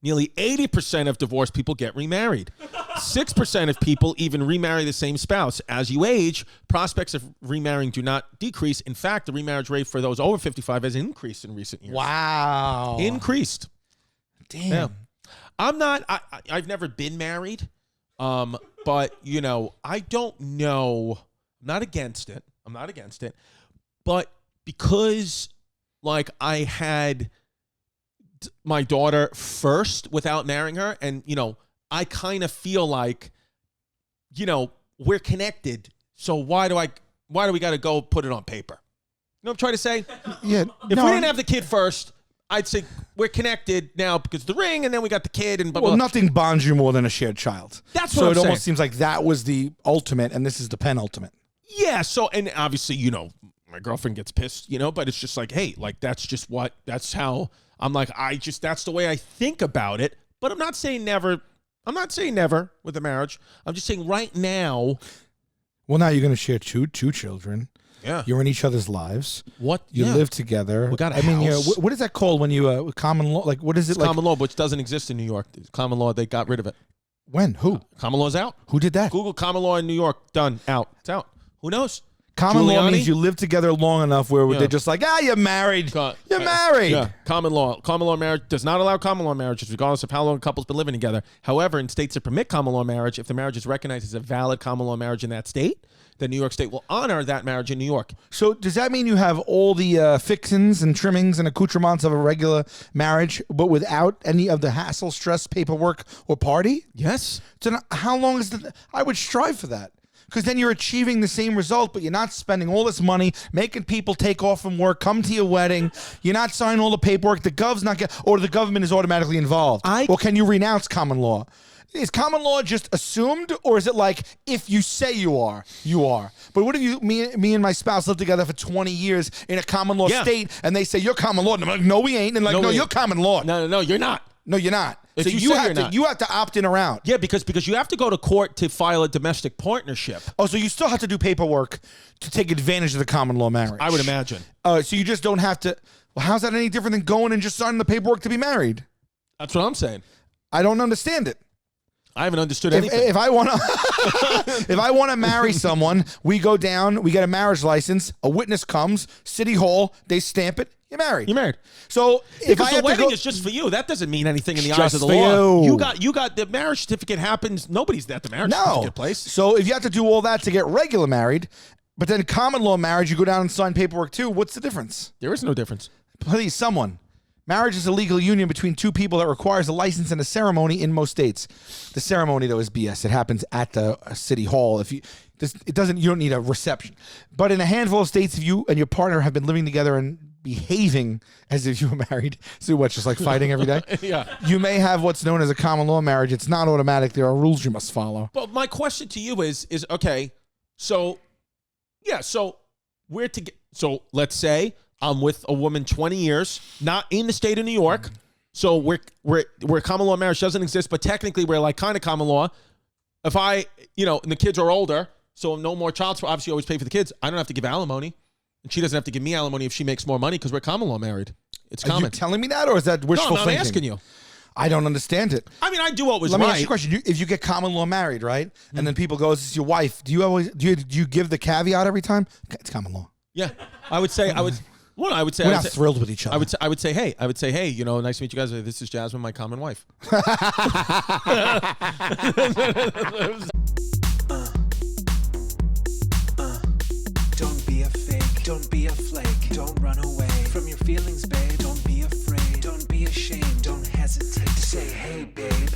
Nearly 80% of divorced people get remarried. 6% of people even remarry the same spouse. As you age, prospects of remarrying do not decrease. In fact, the remarriage rate for those over 55 has increased in recent years. Wow. Increased. Damn. Yeah. I've never been married, but, you know, I don't know. I'm not against it. But because, like, I had my daughter first without marrying her, and, you know, I kind of feel like, you know, we're connected, so why do we got to go put it on paper? You know what I'm trying to say? Yeah. If we didn't have the kid first, I'd say we're connected now because of the ring, and then we got the kid, and blah, blah, well, blah. nothing bonds you more than a shared child. That's so what I'm it saying. almost seems like that was the ultimate, and this is the penultimate. Yeah, so, and obviously, you know, my girlfriend gets pissed, you know, but it's just like, hey, like, that's how, I'm like, that's the way I think about it, but I'm not saying never with the marriage. I'm just saying right now. Well, now you're going to share two children. Yeah. You're in each other's lives. What? You live together. We got a I mean, house. what is that called when you, common law? Like, what is it It's like? common law, which doesn't exist in New York. Common law, they got rid of it. When? Who? Common law's out. Who did that? Google common law in New York. Done. Out. It's out. Who knows? Common law Giuliani? means you live together long enough where they're just like, you're married. You're married. Yeah. Common law marriage does not allow common law marriages regardless of how long a couple's been living together. However, in states that permit common law marriage, if the marriage is recognized as a valid common law marriage in that state, then New York State will honor that marriage in New York. So does that mean you have all the fixings and trimmings and accoutrements of a regular marriage, but without any of the hassle, stress, paperwork, or party? Yes. So how long is the? I would strive for that. Because then you're achieving the same result, but you're not spending all this money, making people take off from work, come to your wedding. You're not signing all the paperwork. The gov's not or the government is automatically involved. Or can you renounce common law? Is common law just assumed, or is it like if you say you are, you are? But what if me and my spouse live together for 20 years in a common law state, and they say you're common law? And I'm like, no, we ain't. And like, no, you're common law. No, you're not. No, you're not. If So you have to opt in around. Yeah, because you have to go to court to file a domestic partnership. Oh, so you still have to do paperwork to take advantage of the common law marriage. I would imagine. So you just don't have to. Well, how's that any different than going and just signing the paperwork to be married? That's what I'm saying. I don't understand it. I haven't understood anything. If I want to, if I want to marry someone, we go down, we get a marriage license, a witness comes, city hall, they stamp it. You're married. You're married. So if because I the wedding is just for you, that doesn't mean anything in the eyes of the law. You got the marriage certificate happens. Nobody's at the marriage certificate place. So if you have to do all that to get regular married, but then common law marriage, you go down and sign paperwork too. What's the difference? There is no difference. Please, someone. Marriage is a legal union between two people that requires a license and a ceremony in most states. The ceremony, though, is BS. It happens at the city hall. You don't need a reception. But in a handful of states, if you and your partner have been living together and behaving as if you were married, so what, just like fighting every day? Yeah. You may have what's known as a common law marriage. It's not automatic. There are rules you must follow. But my question to you is okay, so we're together. So let's say I'm with a woman 20 years, not in the state of New York. So we're common law marriage doesn't exist, but technically we're like kind of common law. If and the kids are older, so no more child support, obviously you always pay for the kids. I don't have to give alimony. And she doesn't have to give me alimony if she makes more money because we're common law married. It's common. Are you telling me that, or is that wishful thinking? No, I'm asking you. I don't understand it. I mean, I do what was Let right. me ask you a question. If you get common law married, right, and then people go, "This is your wife." Do you give the caveat every time? It's common law. Yeah, I would say. We're not thrilled with each other. I would say, hey, nice to meet you guys. This is Jasmine, my common wife. Don't be a fake, don't be a flake, don't run away from your feelings, babe. Don't be afraid, don't be ashamed, don't hesitate to say, hey, babe.